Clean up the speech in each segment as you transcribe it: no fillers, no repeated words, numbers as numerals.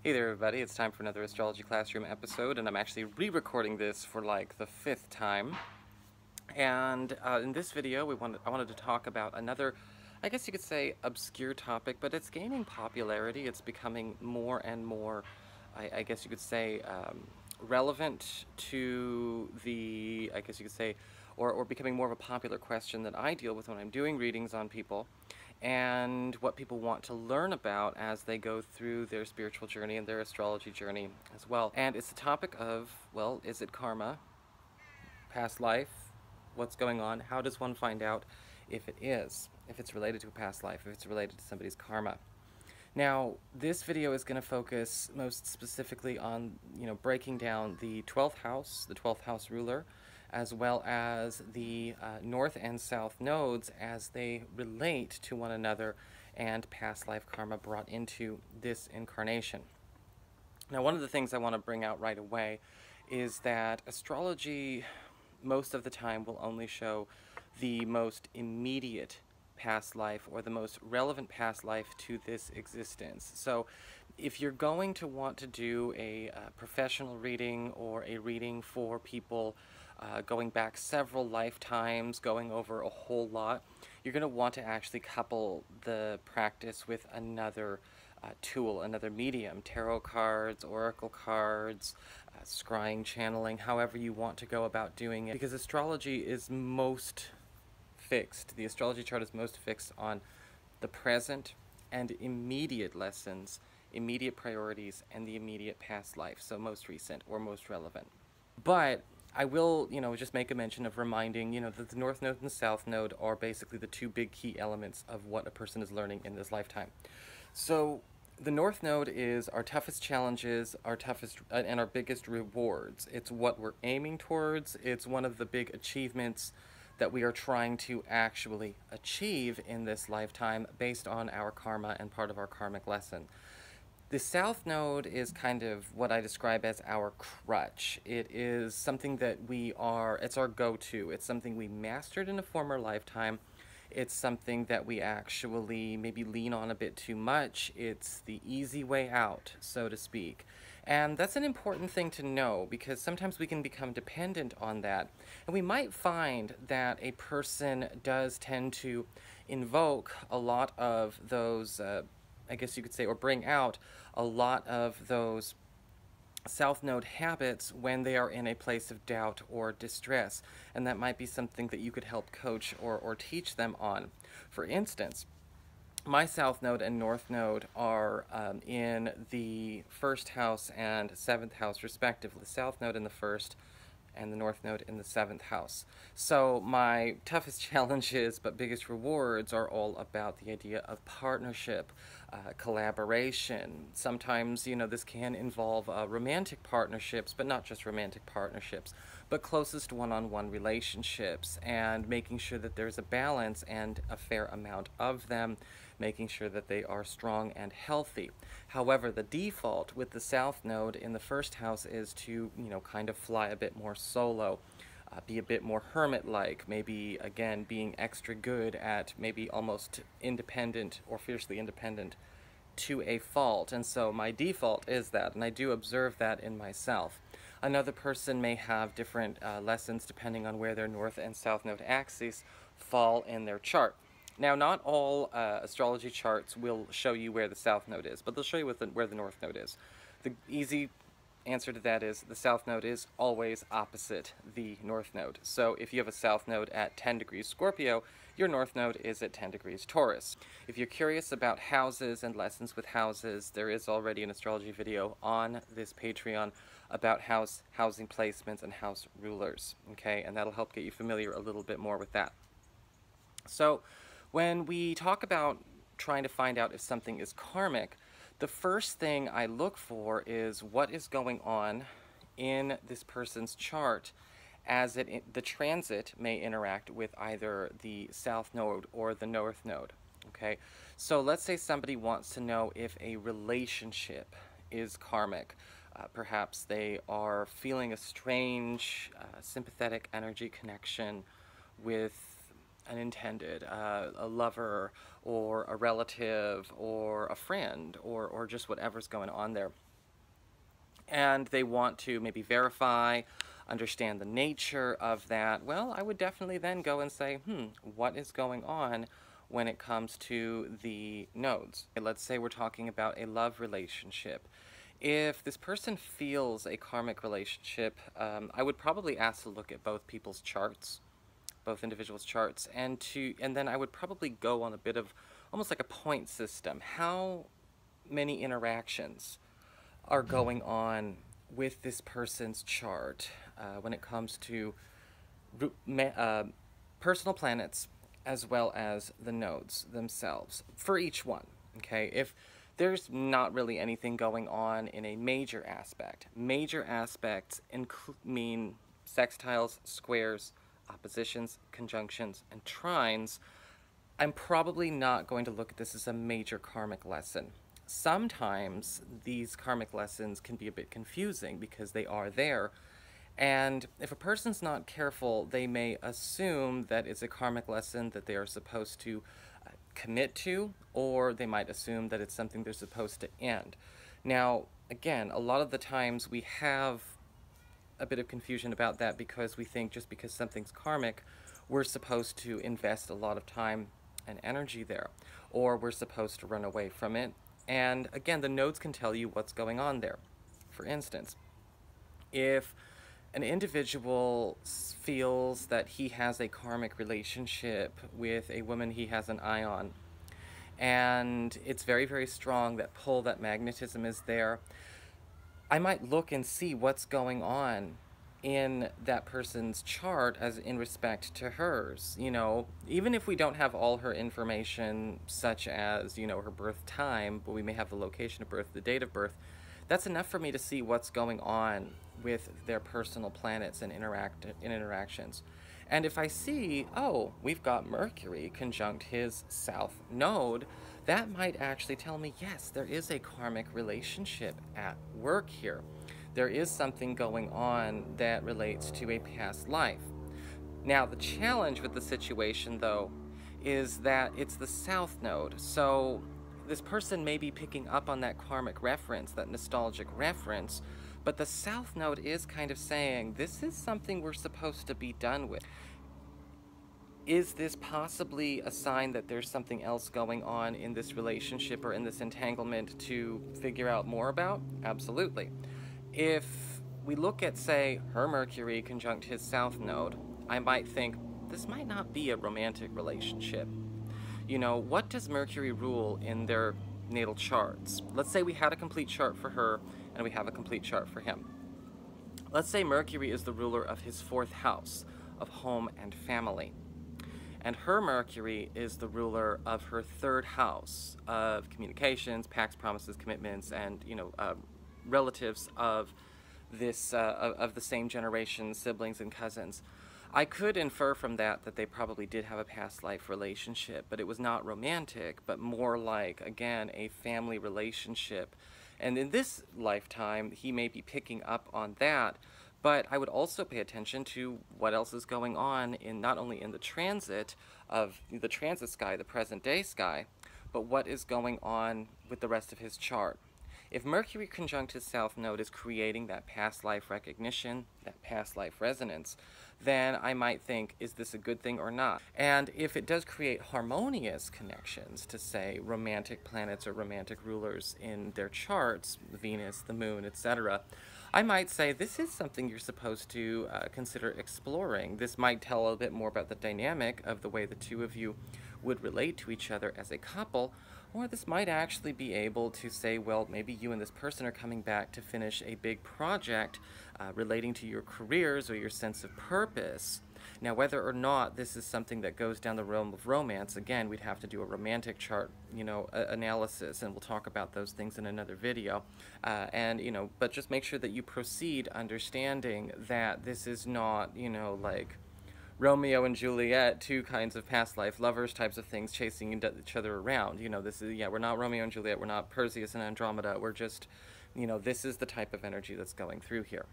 Hey there everybody, it's time for another Astrology Classroom episode, and I'm actually re-recording this for like the 5th time. And in this video I wanted to talk about another, I guess you could say, obscure topic, but it's gaining popularity. It's becoming more and more, I guess you could say, relevant to the, I guess you could say, or becoming more of a popular question that I deal with when I'm doing readings on people, and what people want to learn about as they go through their spiritual journey and their astrology journey as well. And it's the topic of, well, is it karma, past life, what's going on, how does one find out if it is, if it's related to a past life, if it's related to somebody's karma. Now, this video is going to focus most specifically on, breaking down the 12th house ruler, as well as the north and south nodes as they relate to one another and past life karma brought into this incarnation. Now, one of the things I want to bring out right away is that astrology most of the time will only show the most immediate past life or the most relevant past life to this existence. So if you're going to want to do a professional reading or a reading for people going back several lifetimes, going over a whole lot, you're going to want to actually couple the practice with another tool, another medium, tarot cards, oracle cards, scrying, channeling, however you want to go about doing it, because astrology is most fixed. The astrology chart is most fixed on the present and immediate lessons, immediate priorities, and the immediate past life, so most recent or most relevant. But I will, just make a mention of reminding, that the North Node and the South Node are basically the two big key elements of what a person is learning in this lifetime. So the North Node is our toughest challenges, our toughest and our biggest rewards. It's what we're aiming towards. It's one of the big achievements that we are trying to actually achieve in this lifetime based on our karma and part of our karmic lesson. The South Node is kind of what I describe as our crutch. It is something that it's our go-to. It's something we mastered in a former lifetime. It's something that we actually maybe lean on a bit too much. It's the easy way out, so to speak. And that's an important thing to know, because sometimes we can become dependent on that. And we might find that a person does tend to invoke a lot of those, I guess you could say, or bring out a lot of those South Node habits when they are in a place of doubt or distress, and that might be something that you could help coach or teach them on. For instance, my South Node and North Node are in the 1st house and 7th house respectively. The South Node in the 1st and the North Node in the 7th house. So my toughest challenges but biggest rewards are all about the idea of partnership, collaboration. Sometimes, this can involve romantic partnerships, but not just romantic partnerships, but closest one-on-one relationships, and making sure that there's a balance and a fair amount of them, making sure that they are strong and healthy. However, the default with the South Node in the 1st house is to, kind of fly a bit more solo, be a bit more hermit-like, maybe, again, being extra good at maybe almost independent or fiercely independent to a fault. And so my default is that, and I do observe that in myself. Another person may have different lessons depending on where their North and South Node axes fall in their chart. Now, not all astrology charts will show you where the South Node is, but they'll show you where the North Node is. The easy answer to that is the South Node is always opposite the North Node. So if you have a South Node at 10 degrees Scorpio, your North Node is at 10 degrees Taurus. If you're curious about houses and lessons with houses, there is already an astrology video on this Patreon about housing placements and house rulers, okay? And that'll help get you familiar a little bit more with that. So when we talk about trying to find out if something is karmic, the first thing I look for is what is going on in this person's chart as the transit may interact with either the South Node or the North Node, okay? So let's say somebody wants to know if a relationship is karmic. Perhaps they are feeling a strange, sympathetic energy connection with an intended, a lover or a relative or a friend or just whatever's going on there. and they want to maybe verify, understand the nature of that, well, I would definitely then go and say, what is going on when it comes to the nodes? Let's say we're talking about a love relationship. If this person feels a karmic relationship, I would probably ask to look at both people's charts, both individuals' charts, and then I would probably go on a bit of almost like a point system. How many interactions are going on with this person's chart when it comes to personal planets as well as the nodes themselves for each one. Okay, if there's not really anything going on in a major aspect, major aspects mean sextiles, squares, oppositions, conjunctions, and trines, I'm probably not going to look at this as a major karmic lesson. Sometimes these karmic lessons can be a bit confusing because they are there, and if a person's not careful, they may assume that it's a karmic lesson that they are supposed to commit to, or they might assume that it's something they're supposed to end. Now, again, a lot of the times we have a bit of confusion about that because we think just because something's karmic, we're supposed to invest a lot of time and energy there, or we're supposed to run away from it. And again, the nodes can tell you what's going on there. For instance, if an individual feels that he has a karmic relationship with a woman he has an eye on, and it's very, very strong, that pull, that magnetism is there, I might look and see what's going on in that person's chart as in respect to hers. You know, even if we don't have all her information, such as, you know, her birth time, but we may have the location of birth, the date of birth, that's enough for me to see what's going on with their personal planets and interactions. And if I see, oh, we've got Mercury conjunct his south node, that might actually tell me, yes, there is a karmic relationship at work here. There is something going on that relates to a past life. Now, the challenge with the situation, though, is that it's the south node. So this person may be picking up on that karmic reference, that nostalgic reference, but the south node is kind of saying, this is something we're supposed to be done with. Is this possibly a sign that there's something else going on in this relationship or in this entanglement to figure out more about? Absolutely. If we look at, say, her Mercury conjunct his south node, I might think, this might not be a romantic relationship. You know, what does Mercury rule in their natal charts? Let's say we had a complete chart for her and we have a complete chart for him. Let's say Mercury is the ruler of his fourth house of home and family, and her Mercury is the ruler of her third house of communications, pacts, promises, commitments, and, you know, relatives of this of the same generation, siblings and cousins. I could infer from that that they probably did have a past life relationship, but it was not romantic, but more like, again, a family relationship. And in this lifetime, he may be picking up on that, but I would also pay attention to what else is going on in not only in the transit of the transit sky, the present day sky, but what is going on with the rest of his chart. If Mercury conjunct his south node is creating that past life recognition, that past life resonance, then I might think, is this a good thing or not? And if it does create harmonious connections to, say, romantic planets or romantic rulers in their charts, Venus, the moon, etc., I might say this is something you're supposed to consider exploring. This might tell a bit more about the dynamic of the way the two of you would relate to each other as a couple, or this might actually be able to say, well, maybe you and this person are coming back to finish a big project relating to your careers or your sense of purpose. Now, whether or not this is something that goes down the realm of romance, again, we'd have to do a romantic chart, you know, analysis, and we'll talk about those things in another video. But just make sure that you proceed understanding that this is not, you know, like Romeo and Juliet, two kinds of past life lovers types of things chasing each other around. You know, this is, yeah, we're not Romeo and Juliet, we're not Perseus and Andromeda, we're just, you know, this is the type of energy that's going through here.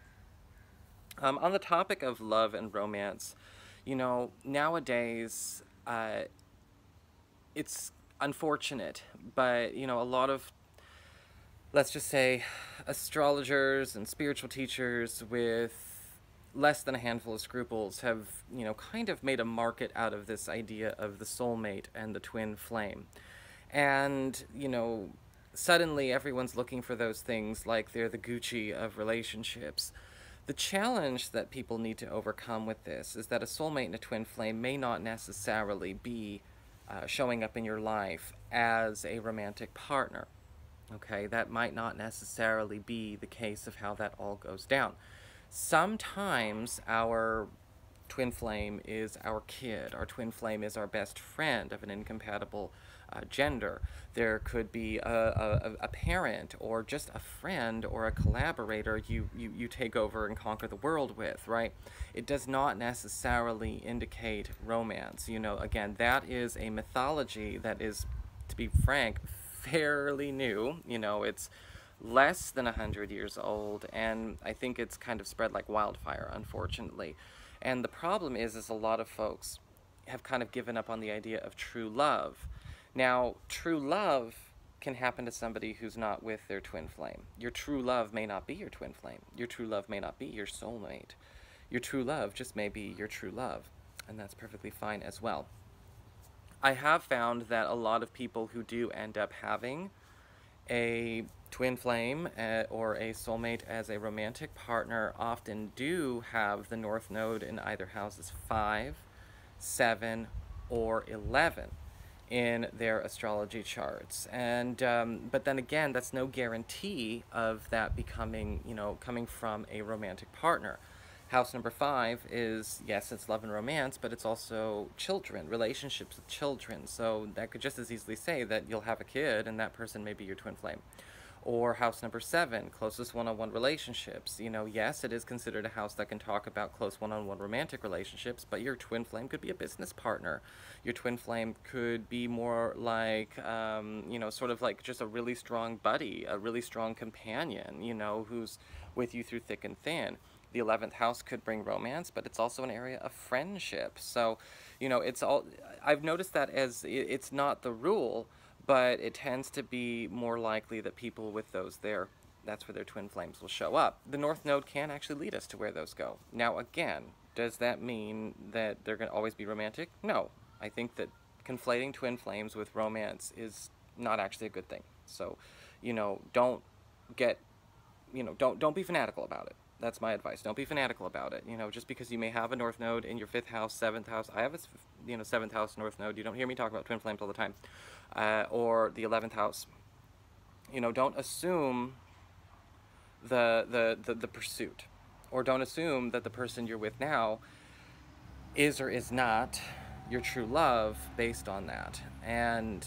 On the topic of love and romance, you know, nowadays, it's unfortunate, but, you know, a lot of let's just say, astrologers and spiritual teachers with less than a handful of scruples have, kind of made a market out of this idea of the soulmate and the twin flame. And, suddenly everyone's looking for those things like they're the Gucci of relationships. The challenge that people need to overcome with this is that a soulmate and a twin flame may not necessarily be showing up in your life as a romantic partner. Okay, that might not necessarily be the case of how that all goes down. Sometimes our twin flame is our kid. Our twin flame is our best friend of an incompatible gender. There could be a parent or just a friend or a collaborator you take over and conquer the world with, right? It does not necessarily indicate romance. Again, that is a mythology that is, to be frank, fairly new. It's less than 100 years old, and I think it's kind of spread like wildfire, unfortunately. And the problem is a lot of folks have kind of given up on the idea of true love. Now, true love can happen to somebody who's not with their twin flame. Your true love may not be your twin flame. Your true love may not be your soulmate. Your true love just may be your true love, and that's perfectly fine as well. I have found that a lot of people who do end up having a twin flame or a soulmate as a romantic partner often do have the North Node in either houses 5, 7, or 11 in their astrology charts. And but then again, that's no guarantee of that becoming, coming from a romantic partner. House number 5 is, yes, it's love and romance, but it's also children, relationships with children. So that could just as easily say that you'll have a kid and that person may be your twin flame. Or house number 7, closest one-on-one relationships. Yes, it is considered a house that can talk about close one-on-one romantic relationships, but your twin flame could be a business partner. Your twin flame could be more like, sort of like just a really strong buddy, a really strong companion, who's with you through thick and thin. The 11th house could bring romance, but it's also an area of friendship. So, it's all, I've noticed that as it's not the rule, but it tends to be more likely that people with those there, that's where their twin flames will show up. The North Node can actually lead us to where those go. Now, again, does that mean that they're going to always be romantic? No. I think that conflating twin flames with romance is not actually a good thing. So, don't get, don't be fanatical about it. That's my advice. Don't be fanatical about it. Just because you may have a North Node in your 5th house, 7th house. I have a, 7th house North Node. You don't hear me talk about twin flames all the time. Or the 11th house. Don't assume the pursuit. Or don't assume that the person you're with now is or is not your true love based on that. And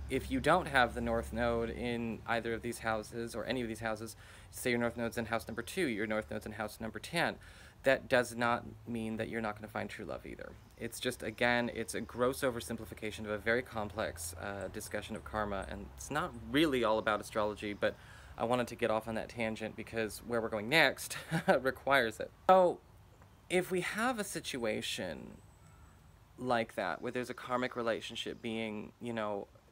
if you don't have the North Node in either of these houses or any of these houses, say your North Node's in house number 2, your North Node's in house number 10, that does not mean that you're not going to find true love either. It's just, again, it's a gross oversimplification of a very complex discussion of karma, and it's not really all about astrology, but I wanted to get off on that tangent because where we're going next requires it. So, if we have a situation like that, where there's a karmic relationship being,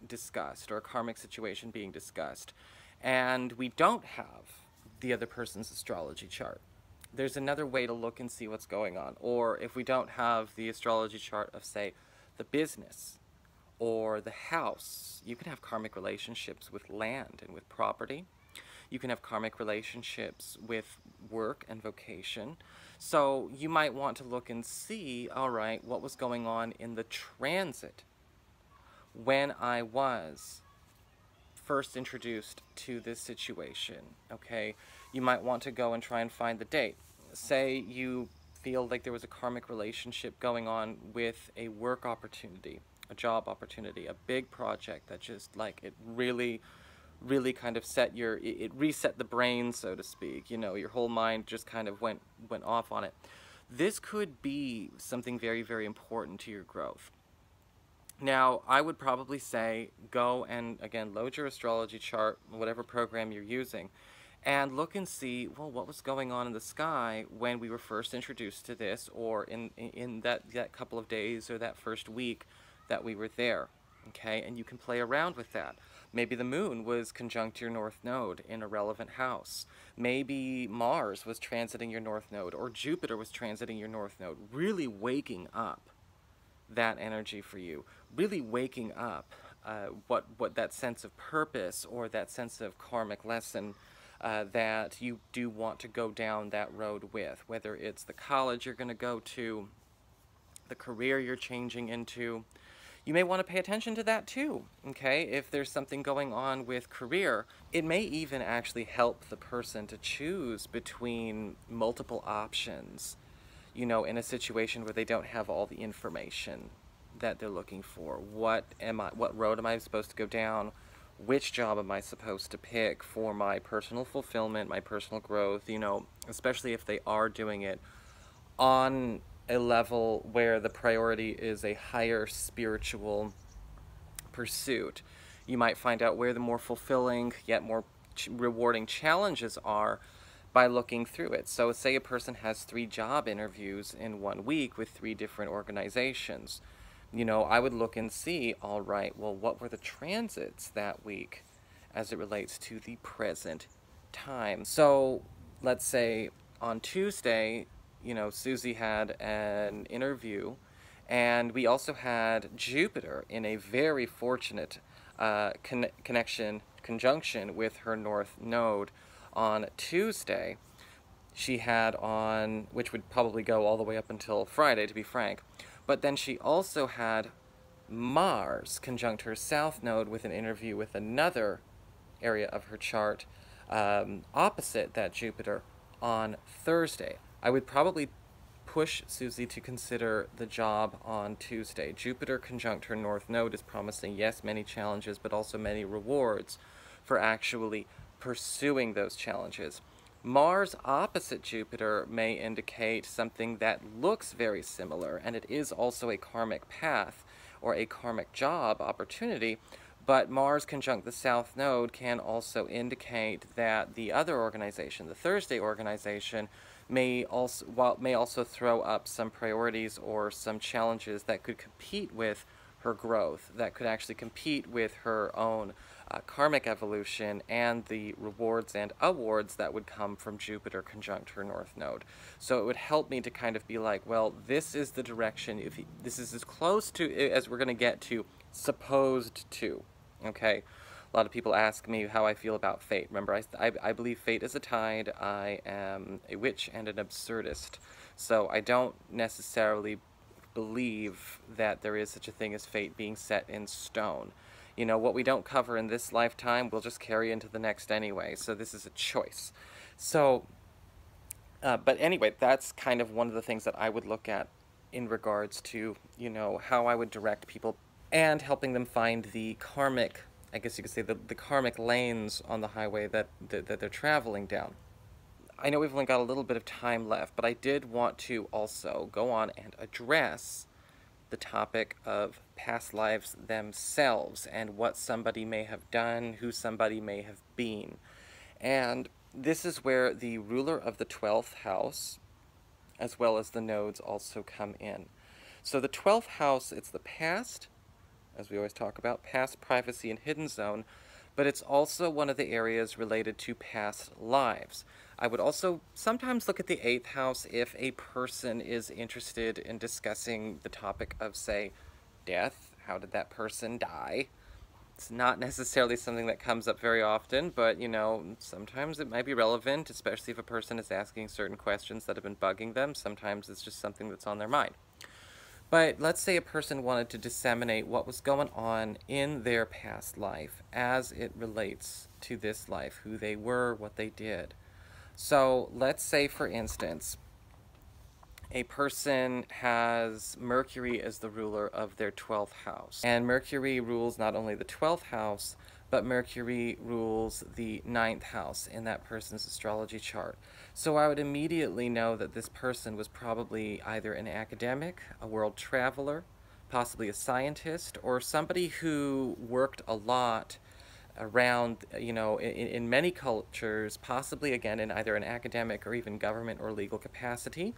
discussed, or a karmic situation being discussed, and we don't have the other person's astrology chart, there's another way to look and see what's going on. Or if we don't have the astrology chart of, say, the business or the house, you can have karmic relationships with land and with property. You can have karmic relationships with work and vocation. So you might want to look and see, all right, what was going on in the transit when I was first introduced to this situation, okay? You might want to go and try and find the date. Say you feel like there was a karmic relationship going on with a work opportunity, a job opportunity, a big project that just, like, it really kind of it reset the brain, so to speak. Your whole mind just kind of went off on it. This could be something very, very important to your growth. Now, I would probably say go and, again, load your astrology chart, whatever program you're using, and look and see, well, what was going on in the sky when we were first introduced to this, or in that couple of days or that first week that we were there, okay? And you can play around with that. Maybe the moon was conjunct your north node in a relevant house. Maybe Mars was transiting your north node, or Jupiter was transiting your north node, really waking up that energy for you, really waking up what that sense of purpose or that sense of karmic lesson that you do want to go down that road with, whether it's the college you're going to go to, the career you're changing into. You may want to pay attention to that too, okay? If there's something going on with career, it may even actually help the person to choose between multiple options, you know, in a situation where they don't have all the information that they're looking for. What road am I supposed to go down? Which job am I supposed to pick for my personal fulfillment, my personal growth, you know, especially if they are doing it on a level where the priority is a higher spiritual pursuit. You might find out where the more fulfilling yet more rewarding challenges are by looking through it. So say a person has 3 job interviews in 1 week with 3 different organizations. You know, I would look and see, all right, well, what were the transits that week as it relates to the present time? So let's say on Tuesday, you know, Susie had an interview, and we also had Jupiter in a very fortunate conjunction with her north node on Tuesday. She had on, which would probably go all the way up until Friday, to be frank, but then she also had Mars conjunct her south node with an interview with another area of her chart opposite that Jupiter on Thursday. I would probably push Susie to consider the job on Tuesday. Jupiter conjunct her north node is promising, yes, many challenges, but also many rewards for actually pursuing those challenges. Mars opposite Jupiter may indicate something that looks very similar, and it is also a karmic path or a karmic job opportunity, but Mars conjunct the south node can also indicate that the other organization, the Thursday organization, may also throw up some priorities or some challenges that could compete with her growth, that could actually compete with her own karmic evolution and the rewards and awards that would come from Jupiter conjunct her north node. So it would help me to kind of be like, well, this is the direction, this is as close to as we're going to get to supposed to, okay? A lot of people ask me how I feel about fate. Remember, I believe fate is a tide. I am a witch and an absurdist. So I don't necessarily believe that there is such a thing as fate being set in stone. You know, what we don't cover in this lifetime, we'll just carry into the next anyway. So this is a choice. So, but anyway, that's kind of one of the things that I would look at in regards to, you know, how I would direct people and helping them find the karmic, I guess you could say, the karmic lanes on the highway that they're traveling down. I know we've only got a little bit of time left, but I did want to also go on and address the topic of past lives themselves and what somebody may have done, who somebody may have been. And this is where the ruler of the 12th house, as well as the nodes, also come in. So the 12th house, it's the past, as we always talk about, past, privacy, and hidden zone, but it's also one of the areas related to past lives. I would also sometimes look at the 8th house if a person is interested in discussing the topic of, say, death. How did that person die? It's not necessarily something that comes up very often, but, you know, sometimes it might be relevant, especially if a person is asking certain questions that have been bugging them. Sometimes it's just something that's on their mind. But let's say a person wanted to disseminate what was going on in their past life as it relates to this life, who they were, what they did. So let's say, for instance, a person has Mercury as the ruler of their 12th house. And Mercury rules not only the 12th house, but Mercury rules the 9th house in that person's astrology chart. So I would immediately know that this person was probably either an academic, a world traveler, possibly a scientist, or somebody who worked a lot around, you know, in many cultures, possibly again in either an academic or even government or legal capacity.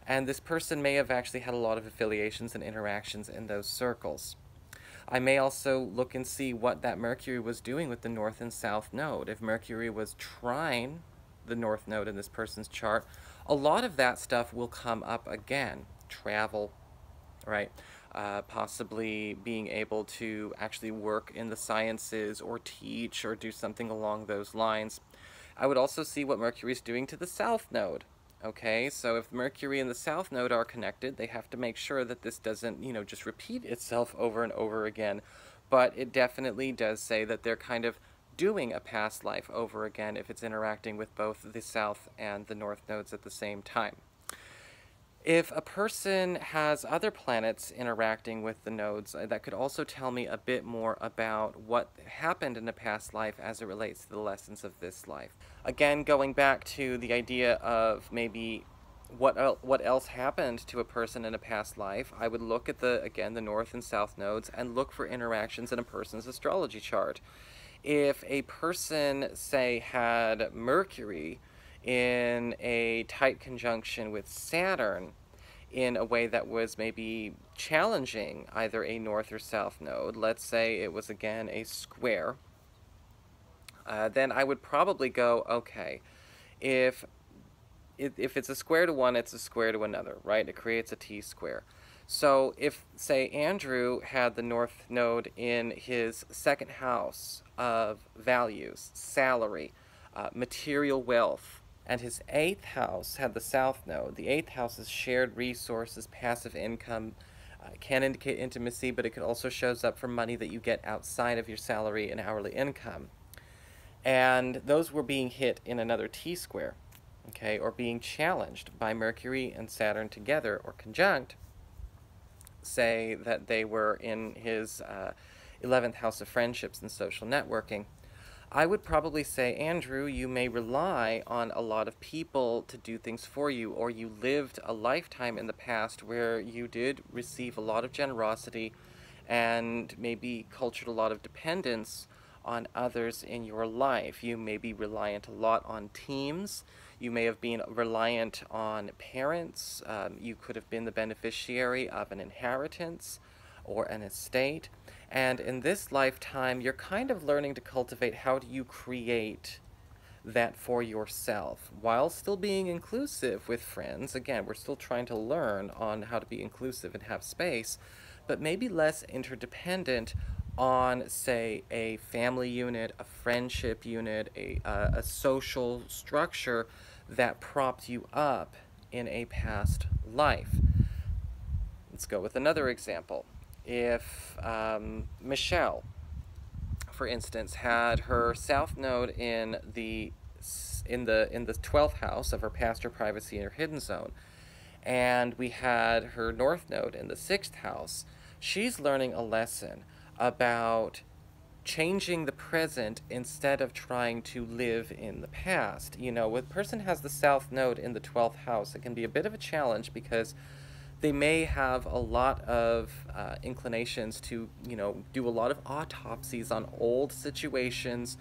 And this person may have actually had a lot of affiliations and interactions in those circles. I may also look and see what that Mercury was doing with the North and South node. If Mercury was trine the North node in this person's chart, a lot of that stuff will come up again. Travel, right? Possibly being able to actually work in the sciences or teach or do something along those lines. I would also see what Mercury is doing to the South node. Okay, so if Mercury and the South node are connected, they have to make sure that this doesn't, just repeat itself over and over again. But it definitely does say that they're kind of doing a past life over again if it's interacting with both the South and the North nodes at the same time. If a person has other planets interacting with the nodes, that could also tell me a bit more about what happened in a past life as it relates to the lessons of this life. Again, going back to the idea of maybe what else happened to a person in a past life, I would look at the North and South nodes and look for interactions in a person's astrology chart. If a person, say, had Mercury in a tight conjunction with Saturn in a way that was maybe challenging either a north or south node, let's say it was again a square, then I would probably go, okay, if it's a square to one, it's a square to another, right? It creates a t-square. So if, say, Andrew had the north node in his second house of values, salary, material wealth, and his 8th house had the south node. The 8th house is shared resources, passive income. Can indicate intimacy, but it could also shows up for money that you get outside of your salary and hourly income. And those were being hit in another T-square, okay, or being challenged by Mercury and Saturn together or conjunct. Say that they were in his 11th house of friendships and social networking. I would probably say, Andrew, you may rely on a lot of people to do things for you, or you lived a lifetime in the past where you did receive a lot of generosity and maybe cultured a lot of dependence on others in your life. You may be reliant a lot on teams. You may have been reliant on parents. You could have been the beneficiary of an inheritance or an estate. And in this lifetime, you're kind of learning to cultivate how do you create that for yourself while still being inclusive with friends. Again, we're still trying to learn on how to be inclusive and have space, but maybe less interdependent on, say, a family unit, a friendship unit, a social structure that propped you up in a past life. Let's go with another example. If Michelle, for instance, had her south node in the 12th house of her past or privacy and her hidden zone, and we had her north node in the 6th house, she's learning a lesson about changing the present instead of trying to live in the past. When a person has the south node in the 12th house, it can be a bit of a challenge because they may have a lot of inclinations to, do a lot of autopsies on old situations,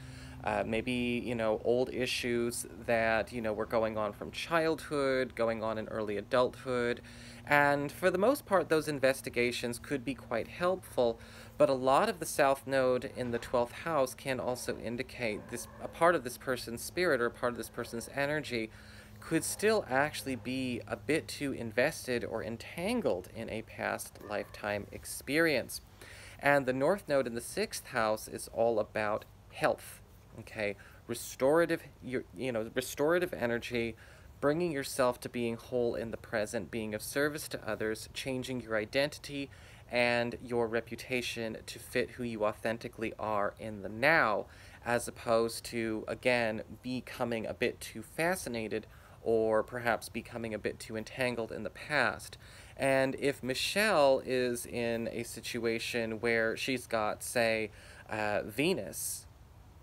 maybe, old issues that, were going on from childhood, going on in early adulthood. And for the most part, those investigations could be quite helpful, but a lot of the south node in the 12th house can also indicate a part of this person's spirit or a part of this person's energy could still actually be a bit too invested or entangled in a past lifetime experience. And the north node in the 6th house is all about health, okay? Restorative energy, bringing yourself to being whole in the present, being of service to others, changing your identity and your reputation to fit who you authentically are in the now, as opposed to, again, becoming a bit too fascinated or perhaps becoming a bit too entangled in the past. And if Michelle is in a situation where she's got, say, Venus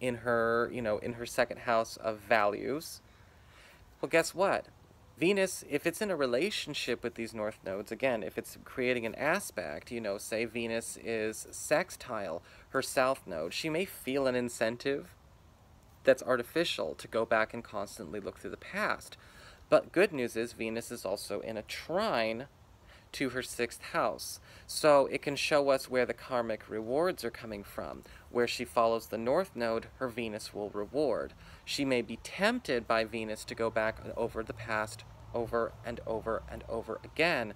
in her, in her second house of values, well, guess what? Venus, if it's in a relationship with these north nodes, again, if it's creating an aspect, say Venus is sextile her south node, she may feel an incentive that's artificial to go back and constantly look through the past. But good news is Venus is also in a trine to her 6th house. So it can show us where the karmic rewards are coming from. Where she follows the North Node, her Venus will reward. She may be tempted by Venus to go back over the past over and over and over again,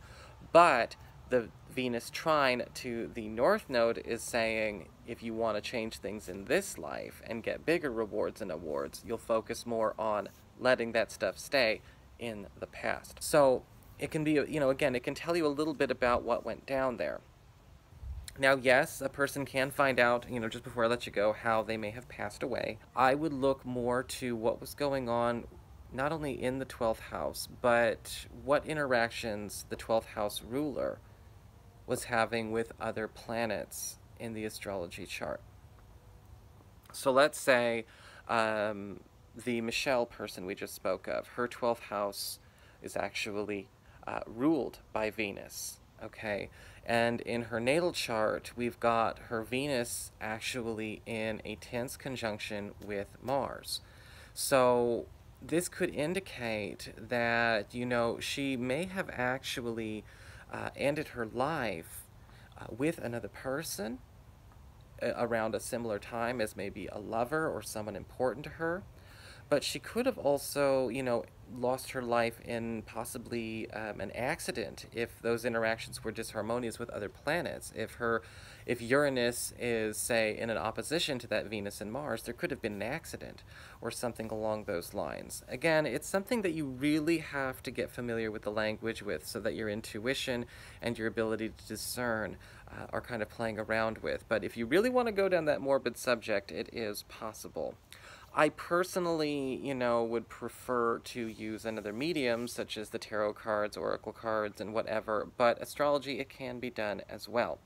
but the Venus trine to the North Node is saying, if you want to change things in this life and get bigger rewards and awards, you'll focus more on letting that stuff stay in the past. So it can be, again, it can tell you a little bit about what went down there. Now, yes, a person can find out, just before I let you go, how they may have passed away. I would look more to what was going on not only in the 12th house, but what interactions the 12th house ruler was having with other planets in the astrology chart. So let's say the Michelle person we just spoke of, her 12th house is actually ruled by Venus, okay? And in her natal chart, we've got her Venus actually in a tense conjunction with Mars. So this could indicate that, she may have actually ended her life with another person around a similar time as maybe a lover or someone important to her. But she could have also, lost her life in possibly an accident if those interactions were disharmonious with other planets. If Uranus is, say, in an opposition to that Venus and Mars, there could have been an accident or something along those lines. Again, it's something that you really have to get familiar with the language with so that your intuition and your ability to discern are kind of playing around with. But if you really want to go down that morbid subject, it is possible. I personally, would prefer to use another medium, such as the tarot cards, oracle cards, and whatever, but astrology, it can be done as well.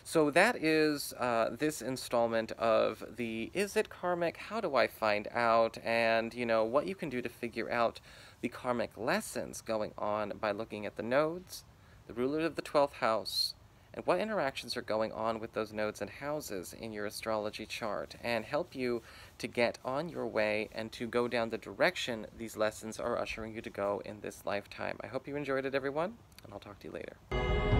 So that is this installment of the Is It Karmic? How do I find out? And, what you can do to figure out the karmic lessons going on by looking at the nodes, the ruler of the 12th house, and what interactions are going on with those nodes and houses in your astrology chart, and help you to get on your way and to go down the direction these lessons are ushering you to go in this lifetime. I hope you enjoyed it, everyone, and I'll talk to you later.